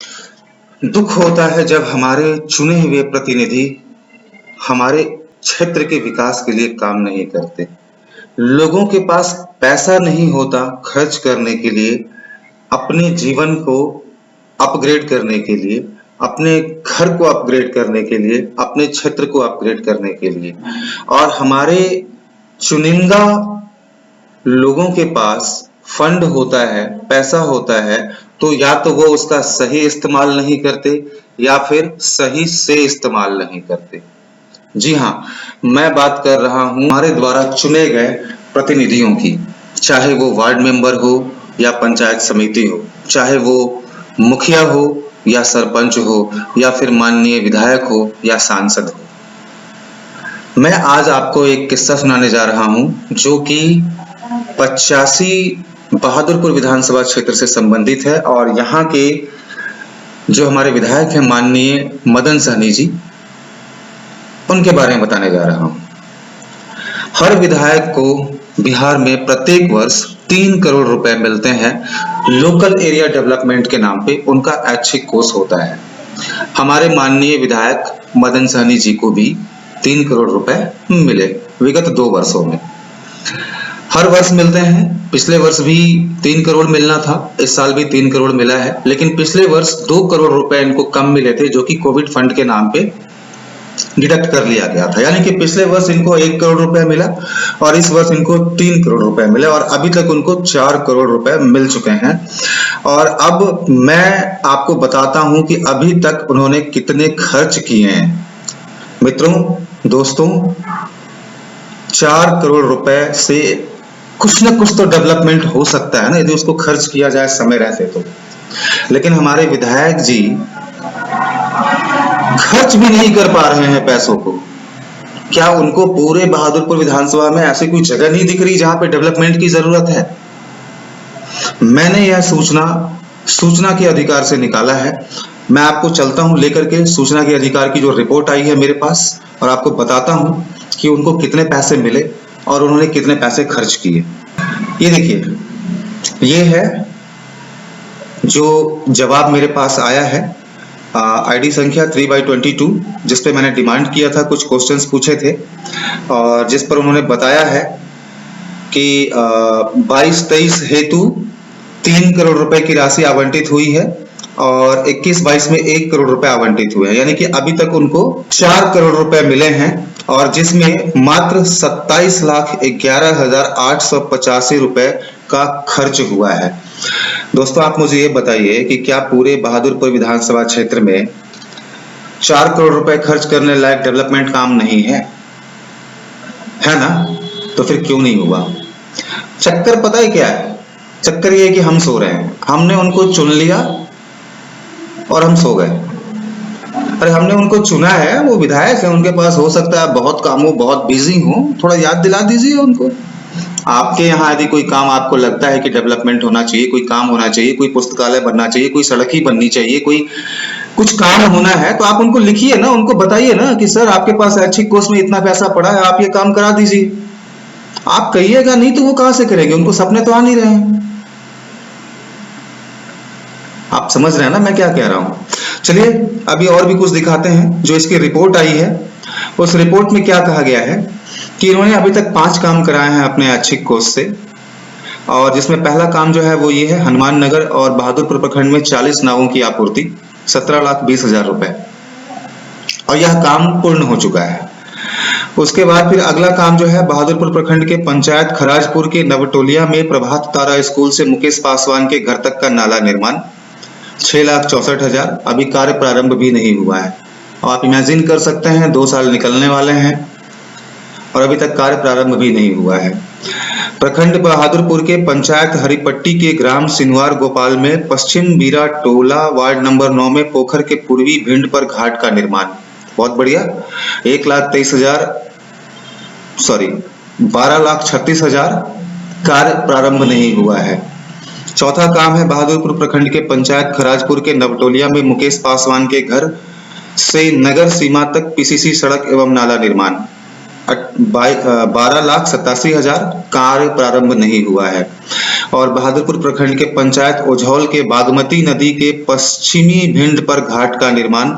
दुख होता है जब हमारे चुने हुए प्रतिनिधि हमारे क्षेत्र के विकास के लिए काम नहीं करते। लोगों के पास पैसा नहीं होता खर्च करने के लिए, अपने जीवन को अपग्रेड करने के लिए, अपने घर को अपग्रेड करने के लिए, अपने क्षेत्र को अपग्रेड करने के लिए। और हमारे चुनिंदा लोगों के पास फंड होता है, पैसा होता है, तो या तो वो उसका सही इस्तेमाल नहीं करते या फिर सही से इस्तेमाल नहीं करते। जी हाँ, मैं बात कर रहा हूँ हमारे द्वारा चुने गए प्रतिनिधियों की, चाहे वो वार्ड मेंबर हो या पंचायत समिति हो, चाहे वो मुखिया हो या सरपंच हो या फिर माननीय विधायक हो या सांसद हो। मैं आज आपको एक किस्सा सुनाने जा रहा हूँ जो कि 85 बहादुरपुर विधानसभा क्षेत्र से संबंधित है और यहाँ के जो हमारे विधायक हैं माननीय मदन सहनी जी, उनके बारे में बताने जा रहा हूँ। हर विधायक को बिहार में प्रत्येक वर्ष 3 करोड़ रुपए मिलते हैं लोकल एरिया डेवलपमेंट के नाम पे, उनका ऐच्छिक कोष होता है। हमारे माननीय विधायक मदन सहनी जी को भी 3 करोड़ रुपए मिले विगत 2 वर्षों में। हर वर्ष मिलते हैं, पिछले वर्ष भी 3 करोड़ मिलना था, इस साल भी 3 करोड़ मिला है, लेकिन पिछले वर्ष 2 करोड़ रुपए इनको कम मिले थे जो कि कोविड फंड के नाम पे डिडक्ट कर लिया गया था। यानी कि पिछले वर्ष इनको 1 करोड़ रुपए मिला और इस वर्ष इनको 3 करोड़ रुपए मिले और अभी तक उनको 4 करोड़ रुपए मिल चुके हैं। और अब मैं आपको बताता हूं कि अभी तक उन्होंने कितने खर्च किए हैं। मित्रों, दोस्तों, 4 करोड़ रुपए से कुछ ना कुछ तो डेवलपमेंट हो सकता है ना, यदि उसको खर्च किया जाए समय रहते तो। लेकिन हमारे विधायक जी खर्च भी नहीं कर पा रहे हैं पैसों को। क्या उनको पूरे बहादुरपुर विधानसभा में ऐसी कोई जगह नहीं दिख रही जहां पे डेवलपमेंट की जरूरत है? मैंने यह सूचना के अधिकार से निकाला है। मैं आपको चलता हूं लेकर के सूचना के अधिकार की जो रिपोर्ट आई है मेरे पास और आपको बताता हूं कि उनको कितने पैसे मिले और उन्होंने कितने पैसे खर्च किए। ये देखिए, ये है जो जवाब मेरे पास आया है, आईडी संख्या 3/22, जिस पे मैंने डिमांड किया था, कुछ क्वेश्चंस पूछे थे और जिस पर उन्होंने बताया है कि 22-23 हेतु 3 करोड़ रुपए की राशि आवंटित हुई है और 21-22 में 1 करोड़ रुपए आवंटित हुए हैं। यानी कि अभी तक उनको 4 करोड़ रुपए मिले हैं और जिसमें मात्र 27,11,885 रुपए का खर्च हुआ है। दोस्तों, आप मुझे ये बताइए कि क्या पूरे बहादुरपुर विधानसभा क्षेत्र में 4 करोड़ रुपए खर्च करने लायक डेवलपमेंट काम नहीं है? है ना? तो फिर क्यों नहीं हुआ? चक्कर पता है क्या है? चक्कर ये है कि हम सो रहे हैं। हमने उनको चुन लिया और हम सो गए। अरे हमने उनको चुना है, वो विधायक है, उनके पास हो सकता है बहुत काम हो, बहुत बिजी हो, थोड़ा याद दिला दीजिए उनको। आपके यहाँ यदि कोई काम आपको लगता है कि डेवलपमेंट होना चाहिए, कोई काम होना चाहिए, कोई पुस्तकालय बनना चाहिए, कोई सड़क ही बननी चाहिए, कोई कुछ काम होना है, तो आप उनको लिखिए ना, उनको बताइए ना कि सर आपके पास ऐच्छिक कोष में इतना पैसा पड़ा है, आप ये काम करा दीजिए। आप कहिएगा नहीं तो वो कहां से करेंगे? उनको सपने तो आ नहीं रहे हैं। आप समझ रहे हैं ना मैं क्या कह रहा हूं? चलिए अभी और भी कुछ दिखाते हैं जो इसकी रिपोर्ट आई है। उस रिपोर्ट में क्या कहा गया है कि इन्होंने अभी तक 5 काम कराए हैं अपने ऐच्छिक कोष से और जिसमें पहला काम जो है वो ये है, हनुमान नगर और बहादुरपुर प्रखंड में 40 नावों की आपूर्ति, 17,20,000 रुपए, और यह काम पूर्ण हो चुका है। उसके बाद फिर अगला काम जो है, बहादुरपुर प्रखंड के पंचायत खराजपुर के नवटोलिया में प्रभात तारा स्कूल से मुकेश पासवान के घर तक का नाला निर्माण, 6,64,000, अभी कार्य प्रारंभ भी नहीं हुआ है। और आप इमेजिन कर सकते हैं 2 साल निकलने वाले हैं और अभी तक कार्य प्रारंभ भी नहीं हुआ है। प्रखंड बहादुरपुर के पंचायत हरिपट्टी के ग्राम सिनवार गोपाल में पश्चिम बीरा टोला वार्ड नंबर 9 में पोखर के पूर्वी भिंड पर घाट का निर्माण, बहुत बढ़िया, 12,36,000 कार्य प्रारंभ नहीं हुआ है। चौथा काम है बहादुरपुर प्रखंड के पंचायत खराजपुर के नवटोलिया में मुकेश पासवान के घर से नगर सीमा तक पीसीसी सड़क एवं नाला निर्माण, 12,87,000 कार्य प्रारंभ नहीं हुआ है। और बहादुरपुर प्रखंड के पंचायत ओझौल के बागमती नदी के पश्चिमी भिंड पर घाट का निर्माण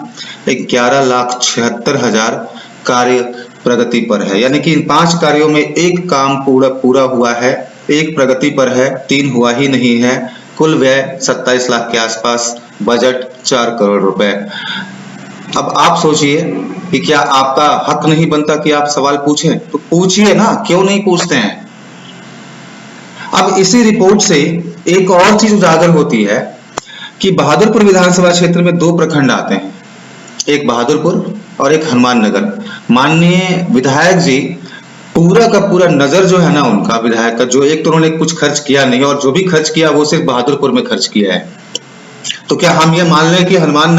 11,76,000 कार्य प्रगति पर है। यानी कि इन 5 कार्यों में एक काम पूरा हुआ है, एक प्रगति पर है, 3 हुआ ही नहीं है। कुल व्यय 27 लाख के आसपास, बजट 4 करोड़ रुपए। अब आप सोचिए कि क्या आपका हक नहीं बनता कि आप सवाल पूछें? तो पूछिए ना, क्यों नहीं पूछते हैं? अब इसी रिपोर्ट से एक और चीज उजागर होती है कि बहादुरपुर विधानसभा क्षेत्र में 2 प्रखंड आते हैं, एक बहादुरपुर और एक हनुमान नगर। माननीय विधायक जी पूरा का पूरा नजर जो है ना उनका, विधायक का, जो एक तो उन्होंने कुछ खर्च किया नहीं और जो भी खर्च किया वो सिर्फ बहादुरपुर में खर्च किया है। तो क्या हम ये मान लें कि हनुमान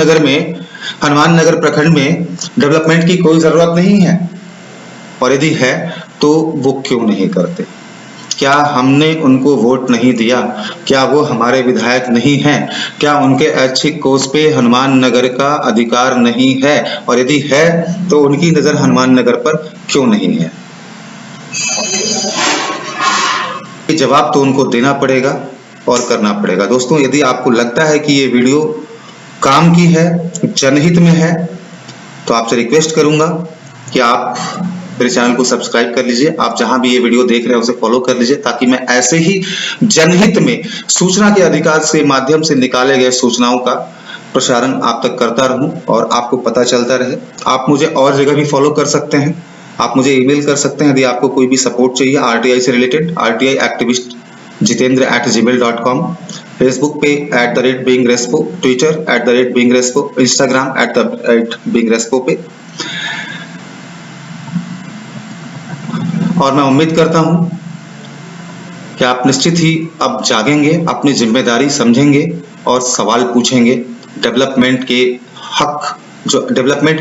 नगर प्रखंड में डेवलपमेंट की कोई जरूरत नहीं है? और यदि है तो वो क्यों नहीं करते? क्या हमने उनको वोट नहीं दिया? क्या वो हमारे विधायक नहीं हैं? क्या उनके ऐच्छिक कोष पे हनुमान नगर का अधिकार नहीं है? और यदि है तो उनकी नजर हनुमान नगर पर क्यों नहीं है? ये जवाब तो उनको देना पड़ेगा और करना पड़ेगा। दोस्तों, यदि आपको लगता है कि ये वीडियो काम की है, जनहित में है, तो आपसे रिक्वेस्ट करूंगा कि आप मेरे चैनल को सब्सक्राइब कर लीजिए। आप जहां भी ये वीडियो देख रहे हैं उसे फॉलो कर लीजिए, ताकि मैं ऐसे ही जनहित में सूचना के अधिकार से माध्यम से निकाले गए सूचनाओं का प्रसारण आप तक करता रहूं और आपको पता चलता रहे। आप मुझे और जगह भी फॉलो कर सकते हैं, आप मुझे ईमेल कर सकते हैं यदि आपको कोई भी सपोर्ट चाहिए आरटीआई से related, RTI activist jitendra@gmail.com, Facebook पे @beingrespo, Twitter @beingrespo, Instagram @beingrespo पे। और मैं उम्मीद करता हूं कि आप निश्चित ही अब जागेंगे, अपनी जिम्मेदारी समझेंगे और सवाल पूछेंगे। डेवलपमेंट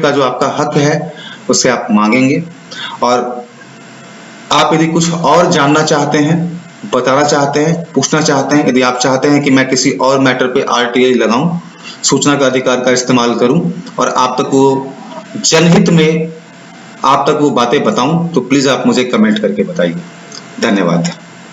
का जो आपका हक है उसे आप मांगेंगे। और आप यदि कुछ और जानना चाहते हैं, बताना चाहते हैं, पूछना चाहते हैं, यदि आप चाहते हैं कि मैं किसी और मैटर पे RTI लगाऊं, सूचना का अधिकार का इस्तेमाल करूं और आप तक वो जनहित में आप तक वो बातें बताऊं, तो प्लीज आप मुझे कमेंट करके बताइए। धन्यवाद।